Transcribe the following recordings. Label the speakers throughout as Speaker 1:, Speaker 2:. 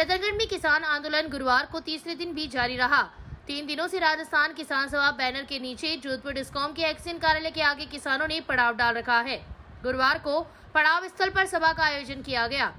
Speaker 1: रतनगढ़ में किसान आंदोलन गुरुवार को तीसरे दिन भी जारी रहा। 3 दिनों से राजस्थान किसान सभा बैनर के नीचे जोधपुर डिस्कॉम के एक्सिन कार्यालय के आगे किसानों ने पड़ाव डाल रखा है। गुरुवार को पड़ाव स्थल पर सभा का आयोजन किया गया।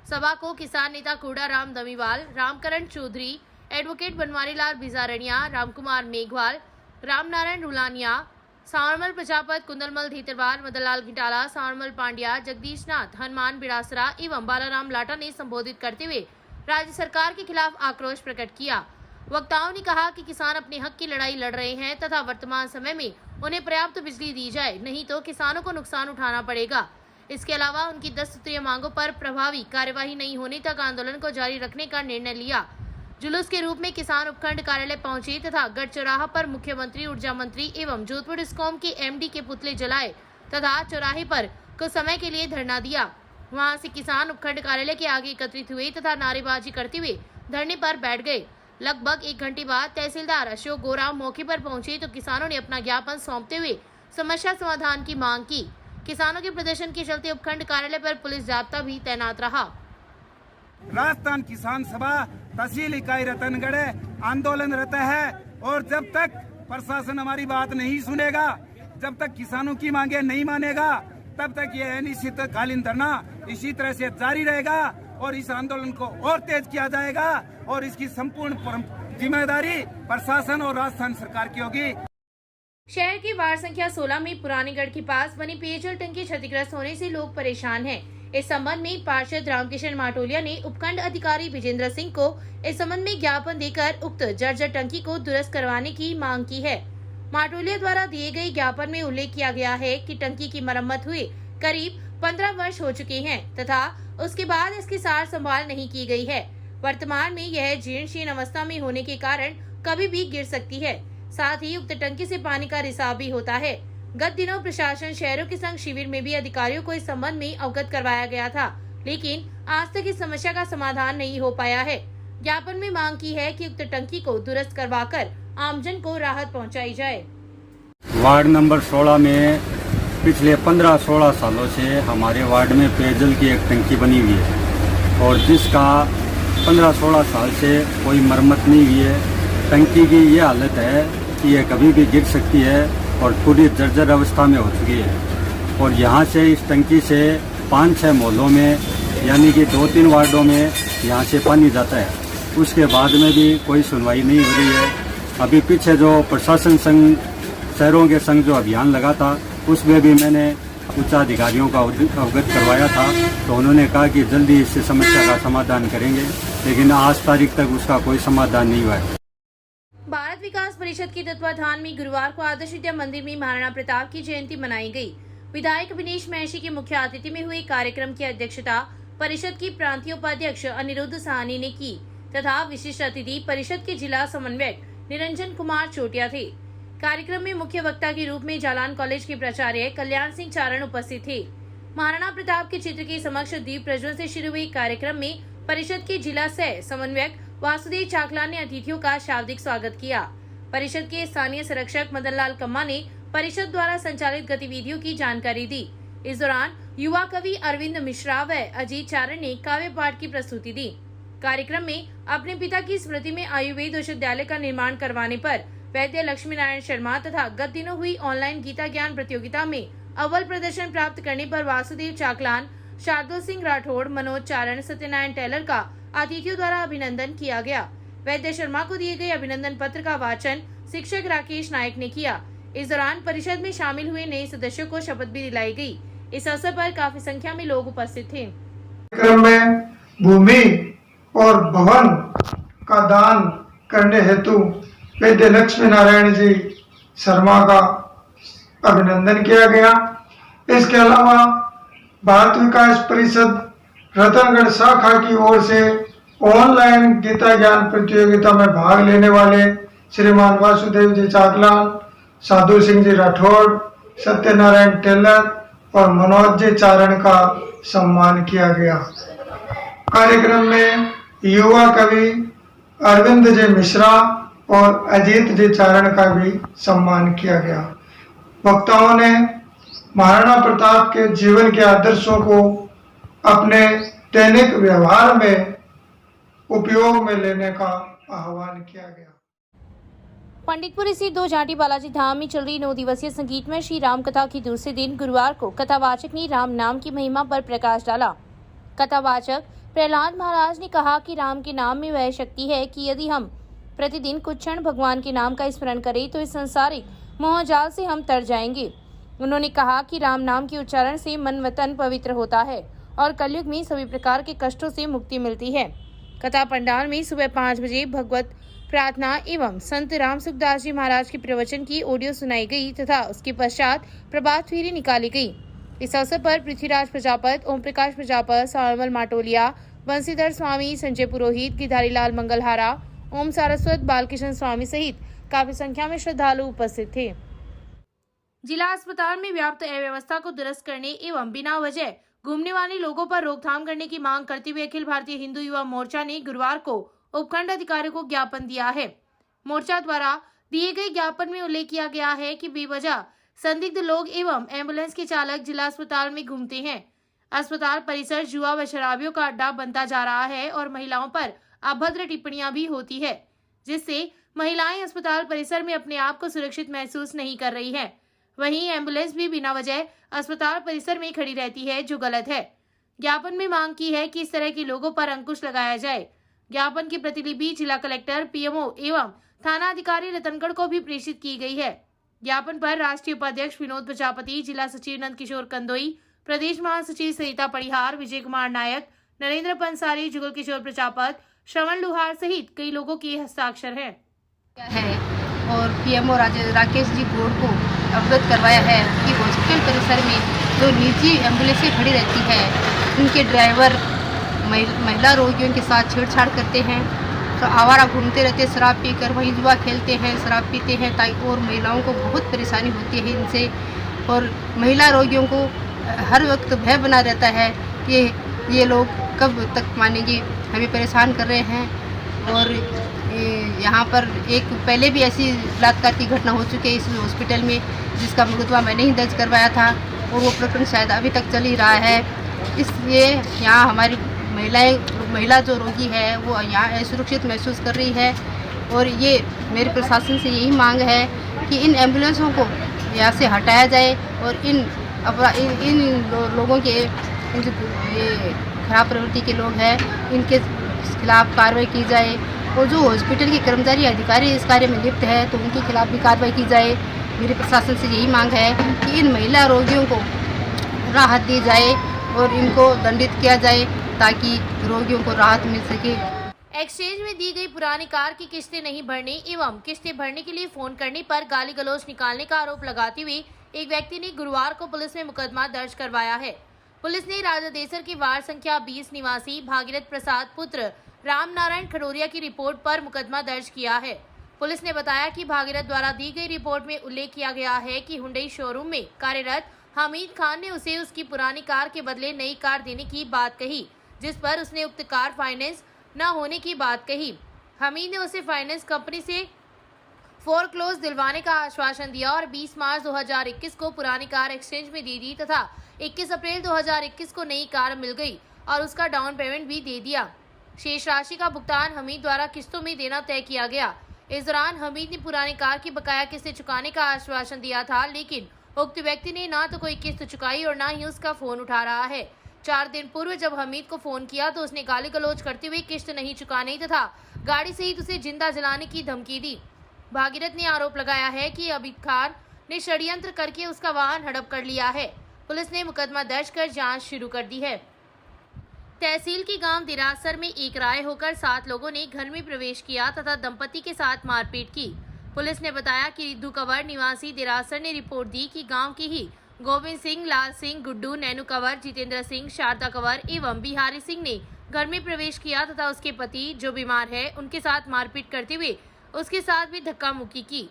Speaker 1: सभा को किसान नेता कूड़ा राम दमीवाल, रामकरण चौधरी, एडवोकेट बनवारीलाल बिजारणिया, रामकुमार मेघवाल, रामनारायण रुलानिया, सावरमल प्रजापत, कुंदलमल धीतरवार, मदनलाल घिटाला, सावरमल पांड्या, जगदीश नाथ, हनुमान बिड़ासरा एवं बालाराम लाटा ने संबोधित करते हुए राज्य सरकार के खिलाफ आक्रोश प्रकट किया। वक्ताओं ने कहा कि किसान अपने हक की लड़ाई लड़ रहे हैं तथा वर्तमान समय में उन्हें पर्याप्त बिजली दी जाए, नहीं तो किसानों को नुकसान उठाना पड़ेगा। इसके अलावा उनकी 10 सूत्रीय मांगों पर प्रभावी कार्यवाही नहीं होने तक आंदोलन को जारी रखने का निर्णय लिया। जुलूस के रूप में किसान उपखंड कार्यालय पहुंचे तथा गढ़ चौराहा पर मुख्यमंत्री, ऊर्जा मंत्री एवं जोधपुर डिस्कॉम के एमडी के पुतले जलाए तथा चौराहे पर कुछ समय के लिए धरना दिया। वहां से किसान उपखंड कार्यालय के आगे एकत्रित हुए तथा नारेबाजी करते हुए धरने पर बैठ गए। लगभग 1 घंटे बाद तहसीलदार अशोक गोराम मौके पर पहुंचे तो किसानों ने अपना ज्ञापन सौंपते हुए समस्या समाधान की मांग की। किसानों के प्रदर्शन के चलते उपखंड कार्यालय पर पुलिस जाब्ता भी तैनात रहा।
Speaker 2: राजस्थान किसान सभा तहसील इकाई रतनगढ़ आंदोलनरत है और जब तक प्रशासन हमारी बात नहीं सुनेगा, जब तक किसानों की मांगे नहीं मानेगा, तब तक ये अनिश्चितकालीन धरना इसी तरह से जारी रहेगा और इस आंदोलन को और तेज किया जाएगा और इसकी संपूर्ण जिम्मेदारी प्रशासन और राजस्थान सरकार की होगी।
Speaker 1: शहर की वार्ड संख्या 16 में पुरानीगढ़ के पास बनी पेयजल टंकी क्षतिग्रस्त होने से लोग परेशान हैं। इस संबंध में पार्षद रामकिशन माटोलिया ने उपखंड अधिकारी विजेंद्र सिंह को इस संबंध में ज्ञापन देकर उक्त जर्जर टंकी को दुरुस्त करवाने की मांग की है। माटोलिया द्वारा दिए गए ज्ञापन में उल्लेख किया गया है कि टंकी की मरम्मत हुए करीब 15 वर्ष हो चुके हैं तथा उसके बाद इसकी सार संभाल नहीं की गई है। वर्तमान में यह जीर्ण शीर्ण अवस्था में होने के कारण कभी भी गिर सकती है। साथ ही उक्त टंकी से पानी का रिसाव भी होता है। गत दिनों प्रशासन शहरों के संग शिविर में भी अधिकारियों को इस संबंध में अवगत करवाया गया था, लेकिन आज तक इस समस्या का समाधान नहीं हो पाया है। ज्ञापन में मांग की है कि उक्त टंकी को दुरुस्त करवाकर आमजन को राहत पहुंचाई जाए।
Speaker 3: वार्ड नंबर 16 में पिछले 15-16 सालों से हमारे वार्ड में पेयजल की एक टंकी बनी हुई है और जिसका 15-16 साल से कोई मरम्मत नहीं हुई है। टंकी की ये हालत है कि ये कभी भी गिर सकती है और पूरी जर्जर अवस्था में हो चुकी है और यहाँ से इस टंकी से 5-6 मोहल्लों में यानी कि 2-3 वार्डों में यहाँ से पानी जाता है। उसके बाद में भी कोई सुनवाई नहीं हो रही है। अभी पीछे जो प्रशासन संघ शहरों के संघ जो अभियान लगा था उसमें भी मैंने उच्च अधिकारियों का अवगत करवाया था, तो उन्होंने कहा कि जल्दी इस समस्या का समाधान करेंगे, लेकिन आज तारीख तक उसका कोई समाधान नहीं हुआ है।
Speaker 1: भारत विकास परिषद के तत्वाधान में गुरुवार को आदर्श विद्या मंदिर में महाराणा प्रताप की जयंती मनाई गई। विधायक विनेश महर्षि के मुख्य अतिथि में हुए कार्यक्रम की अध्यक्षता परिषद की प्रांतीय उपाध्यक्ष अनिरुद्ध साहनी ने की तथा विशिष्ट अतिथि परिषद के जिला समन्वयक निरंजन कुमार चोटिया थे। कार्यक्रम में मुख्य वक्ता के रूप में जालान कॉलेज के प्राचार्य कल्याण सिंह चारण उपस्थित थे। महाराणा प्रताप के चित्र के समक्ष दीप प्रज्वलन से शुरू हुए कार्यक्रम में परिषद के जिला सह समन्वयक वासुदेव चाकला ने अतिथियों का शाब्दिक स्वागत किया। परिषद के स्थानीय संरक्षक मदनलाल कम्मा ने परिषद द्वारा संचालित गतिविधियों की जानकारी दी। इस दौरान युवा कवि अरविंद मिश्रा व अजीत चारण ने काव्य पाठ की प्रस्तुति दी। कार्यक्रम में अपने पिता की स्मृति में आयुर्वेद विश्वविद्यालय का निर्माण करवाने पर वैद्य लक्ष्मी नारायण शर्मा तथा गत दिनों हुई ऑनलाइन गीता ज्ञान प्रतियोगिता में अव्वल प्रदर्शन प्राप्त करने पर वासुदेव चाकलान, शार्दुल सिंह राठौड़, मनोज चारण, सत्यनारायण टेलर का अतिथियों द्वारा अभिनंदन किया गया। वैद्य शर्मा को दिए गए अभिनंदन पत्र का वाचन शिक्षक राकेश नायक ने किया। इस दौरान परिषद में शामिल हुए नए सदस्यों को शपथ भी दिलाई गई। इस अवसर पर काफी संख्या में लोग उपस्थित थे।
Speaker 4: कार्यक्रम में भूमि और भवन का दान करने हेतु वैद्य लक्ष्मी नारायण जी शर्मा का अभिनंदन किया गया। इसके अलावा भारत विकास परिषद रतनगढ़ शाखा की ओर से ऑनलाइन गीता ज्ञान प्रतियोगिता में भाग लेने वाले श्रीमान वासुदेव जी चाकलान, साधु सिंह जी राठौड़, सत्यनारायण टेलर और मनोज जी चारण का सम्मान किया गया। कार्यक्रम में युवा कवि अरविंद जी मिश्रा और अजीत जी चारण का भी सम्मान किया गया। वक्ताओं ने महाराणा प्रताप के जीवन के आदर्शों को अपने दैनिक व्यवहार में उपयोग में लेने का आह्वान किया गया।
Speaker 1: पंडितपुर स्थित दो जाटी बालाजी धाम में चल रही 9 दिवसीय संगीतमय श्री राम कथा के दूसरे दिन गुरुवार को कथावाचक ने राम नाम की महिमा पर प्रकाश डाला। कथावाचक प्रहलाद महाराज ने कहा कि राम के नाम में वह शक्ति है कि यदि हम प्रतिदिन कुछ क्षण भगवान के नाम का स्मरण करें तो इस संसारिक मोहजाल से हम तर जाएंगे। उन्होंने कहा कि राम नाम के उच्चारण से मन वतन पवित्र होता है और कलयुग में सभी प्रकार के कष्टों से मुक्ति मिलती है। कथा पंडाल में सुबह 5 बजे भगवत प्रार्थना एवं संत राम सुखदास जी महाराज के प्रवचन की ऑडियो सुनाई गई तथा उसके पश्चात प्रभात फेरी निकाली गई। इस अवसर पर पृथ्वीराज प्रजापत, ओम प्रकाश प्रजापत, सावल माटोलिया, बंसीधर स्वामी, संजय पुरोहित, गिधारी लाल मंगलहारा, ओम सारस्वत, बालकृष्ण स्वामी सहित काफी संख्या में श्रद्धालु उपस्थित थे। जिला अस्पताल में व्याप्त अव्यवस्था को दुरुस्त करने एवं बिना वजह घूमने वाले लोगों पर रोकथाम करने की मांग करते हुए अखिल भारतीय हिंदू युवा मोर्चा ने गुरुवार को उपखंड अधिकारी को ज्ञापन दिया है। मोर्चा द्वारा दिए गए ज्ञापन में उल्लेख किया गया है कि बेवजह संदिग्ध लोग एवं एम्बुलेंस के चालक जिला अस्पताल में घूमते हैं। अस्पताल परिसर जुआ व शराबियों का अड्डा बनता जा रहा है और महिलाओं पर अभद्र टिप्पणियां भी होती है, जिससे महिलाएं अस्पताल परिसर में अपने आप को सुरक्षित महसूस नहीं कर रही है। वहीं एम्बुलेंस भी बिना वजह अस्पताल परिसर में खड़ी रहती है, जो गलत है। ज्ञापन में मांग की है कि इस तरह के लोगों पर अंकुश लगाया जाए। ज्ञापन की प्रतिलिपि जिला कलेक्टर, पीएमओ एवं थाना अधिकारी रतनगढ़ को भी प्रेषित की गई है। ज्ञापन पर राष्ट्रीय उपाध्यक्ष विनोद प्रजापति, जिला सचिव नंद किशोर कंदोई, प्रदेश महासचिव सरिता परिहार, विजय कुमार नायक, नरेंद्र पंसारी, जुगल किशोर प्रजापत, श्रवण लुहार सहित कई लोगों के हस्ताक्षर हैं।
Speaker 5: और पीएमओ राकेश जी बोर्ड को अवगत करवाया है कि हॉस्पिटल परिसर में जो निजी एम्बुलेंसें खड़ी रहती है, उनके ड्राइवर महिला रोगियों के साथ छेड़छाड़ करते हैं, तो आवारा घूमते रहते, शराब पीकर वहीं जुआ खेलते हैं, शराब पीते हैं, ताकि और महिलाओं को बहुत परेशानी होती है इनसे। और महिला रोगियों को हर वक्त भय बना रहता है कि ये लोग कब तक मानेंगे, हमें परेशान कर रहे हैं। और यहाँ पर एक पहले भी ऐसी बलात्कार की घटना हो चुकी है इस हॉस्पिटल में, जिसका मुकदमा मैंने ही दर्ज करवाया था और वो प्रकरण शायद अभी तक चल ही रहा है। इसलिए यहाँ हमारी महिला जो रोगी है वो यहाँ असुरक्षित महसूस कर रही है। और ये मेरे प्रशासन से यही मांग है कि इन एम्बुलेंसों को यहाँ से हटाया जाए और इन लोगों के ये खराब प्रवृत्ति के लोग हैं, इनके खिलाफ कार्रवाई की जाए। और जो हॉस्पिटल के कर्मचारी अधिकारी इस कार्य में लिप्त है तो उनके खिलाफ भी कार्रवाई की जाए। मेरे प्रशासन से यही मांग है कि इन महिला रोगियों को राहत दी जाए और इनको दंडित किया जाए ताकि रोगियों को राहत मिल सके।
Speaker 1: एक्सचेंज में दी गई पुरानी कार की किस्तें नहीं भरने एवं किस्तें भरने के लिए फोन करने पर गाली गलौज निकालने का आरोप लगाते हुए एक व्यक्ति ने गुरुवार को पुलिस में मुकदमा दर्ज करवाया है। पुलिस ने राजा देसर के वार्ड संख्या 20 निवासी भागीरथ प्रसाद पुत्र राम नारायण खडोरिया की रिपोर्ट पर मुकदमा दर्ज किया है। पुलिस ने बताया कि भागीरथ द्वारा दी गई रिपोर्ट में उल्लेख किया गया है कि हुंडई शोरूम में कार्यरत हमीद खान ने उसे उसकी पुरानी कार के बदले नई कार देने की बात कही, जिस पर उसने उक्त कार फाइनेंस न होने की बात कही। हमीद ने उसे फाइनेंस कंपनी से फोरक्लोज दिलवाने का आश्वासन दिया और 20 मार्च 2021 को पुरानी कार एक्सचेंज में दे दी तथा 21 अप्रैल 2021 को नई कार मिल गई और उसका डाउन पेमेंट भी दे दिया। शेष राशि का भुगतान हमीद द्वारा किस्तों में देना तय किया गया। इस दौरान हमीद ने पुरानी कार की बकाया किस्तें चुकाने का आश्वासन दिया था, लेकिन उक्त व्यक्ति ने ना तो कोई किस्त चुकाई और ना ही उसका फोन उठा रहा है। 4 दिन पूर्व जब हमीद को फोन किया तो उसने गाली गलौज करते हुए किस्त नहीं चुकाने तथा गाड़ी सहित उसे जिंदा जलाने की धमकी दी। भागीरथ ने आरोप लगाया है कि हमीद खान ने षड्यंत्र करके उसका वाहन हड़प कर लिया है। पुलिस ने मुकदमा दर्ज कर जांच शुरू कर दी है। तहसील के गांव दिरासर में एक राय होकर 7 लोगों ने घर में प्रवेश किया तथा दंपति के साथ मारपीट की। पुलिस ने बताया कि रिद्धू कंवर निवासी दिरासर ने रिपोर्ट दी कि गांव के ही गोविंद सिंह, लाल सिंह, गुड्डू, नैनू कंवर, जितेंद्र सिंह, शारदा कंवर एवं बिहारी सिंह ने घर में प्रवेश किया तथा उसके पति जो बीमार है उनके साथ मारपीट करते हुए उसके साथ भी धक्का मुक्की की।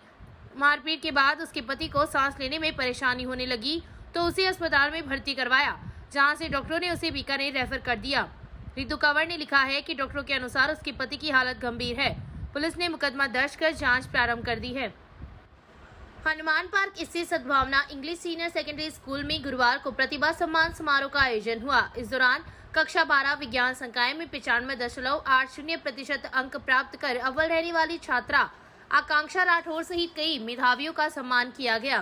Speaker 1: मारपीट के बाद उसके पति को सांस लेने में परेशानी होने लगी तो उसे अस्पताल में भर्ती करवाया, जहां से डॉक्टरों ने उसे बीकानेर रेफर कर दिया। रिद्धू कंवर ने लिखा है कि डॉक्टरों के अनुसार उसके पति की हालत गंभीर है। पुलिस ने मुकदमा दर्ज कर जांच प्रारंभ कर दी है। हनुमान पार्क स्थित सद्भावना इंग्लिश सीनियर सेकेंडरी स्कूल में गुरुवार को प्रतिभा सम्मान समारोह का आयोजन हुआ। इस दौरान कक्षा 12 विज्ञान संकाय में 95.80% अंक प्राप्त कर अव्वल रहने वाली छात्रा आकांक्षा राठौर सहित कई मेधावियों का सम्मान किया गया।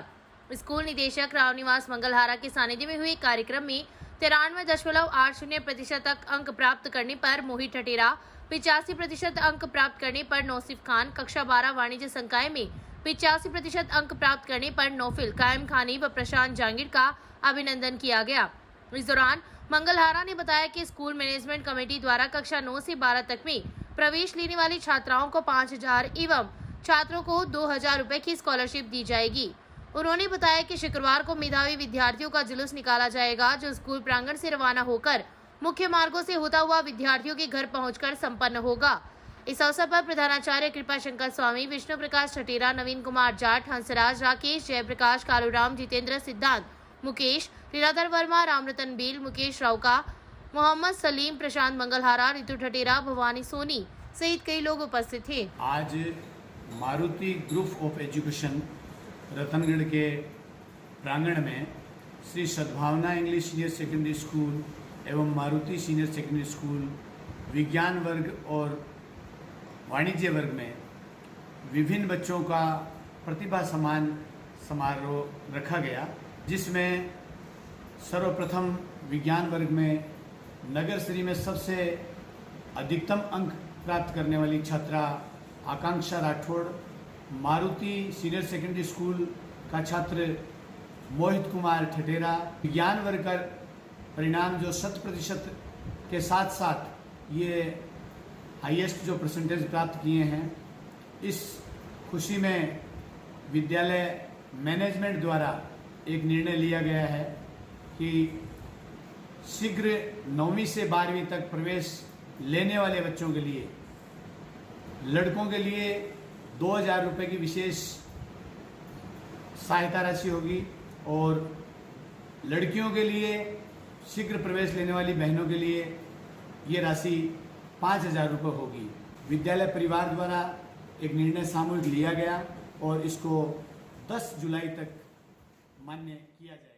Speaker 1: स्कूल निदेशक रामनिवास मंगलहारा के सानिध्य में हुए कार्यक्रम में 93.80% तक अंक प्राप्त करने पर मोहित ठटेरा, 85% अंक प्राप्त करने पर नौसिफ खान, कक्षा 12 वाणिज्य संकाय में 85% अंक प्राप्त करने पर नौफिल कायम खानी व प्रशांत जांगीर का अभिनंदन किया गया। इस दौरान मंगलहारा ने बताया कि स्कूल मैनेजमेंट कमेटी द्वारा कक्षा 9 से 12 तक में प्रवेश लेने वाली छात्राओं को 5,000 एवं छात्रों को 2,000 रुपए की स्कॉलरशिप दी जाएगी। उन्होंने बताया कि शुक्रवार को मेधावी विद्यार्थियों का जुलूस निकाला जाएगा, जो स्कूल प्रांगण से रवाना होकर मुख्य मार्गों से होता हुआ विद्यार्थियों के घर पहुंचकर संपन्न होगा। इस अवसर पर प्रधानाचार्य कृपा शंकर स्वामी, विष्णु प्रकाश ठटेरा, नवीन कुमार जाट, हंसराज, राकेश, जयप्रकाश, कालूराम, जितेंद्र, सिद्धांत, मुकेश, लीलाधर वर्मा, रामरतन बेल, मुकेश राउका, मोहम्मद सलीम, प्रशांत मंगलहारा, रितु ठटेरा, भवानी सोनी सहित कई लोग उपस्थित थे।
Speaker 6: आज Maruti group of education Ratangarh के प्रांगण में श्री सद्भावना इंग्लिश सीनियर सेकेंडरी स्कूल एवं मारुति सीनियर सेकेंडरी स्कूल विज्ञान वर्ग और वाणिज्य वर्ग में विभिन्न बच्चों का प्रतिभा सम्मान समारोह रखा गया, जिसमें सर्वप्रथम विज्ञान वर्ग में नगर श्री में सबसे अधिकतम अंक प्राप्त करने वाली छात्रा Akanksha Rathore, Maruti senior secondary school का छात्र मोहित कुमार ठटेरा, विज्ञान वर्ग का परिणाम जो 100% के साथ साथ ये हाईएस्ट जो परसेंटेज प्राप्त किए हैं, इस खुशी में विद्यालय मैनेजमेंट द्वारा एक निर्णय लिया गया है कि शीघ्र 9वीं से 12वीं तक प्रवेश लेने वाले बच्चों के लिए लड़कों के लिए 2,000 रुपये की विशेष सहायता राशि होगी और लड़कियों के लिए शीघ्र प्रवेश लेने वाली बहनों के लिए ये राशि 5,000 रुपये होगी। विद्यालय परिवार द्वारा एक निर्णय सामूहिक लिया गया और इसको 10 जुलाई तक मान्य किया जाए।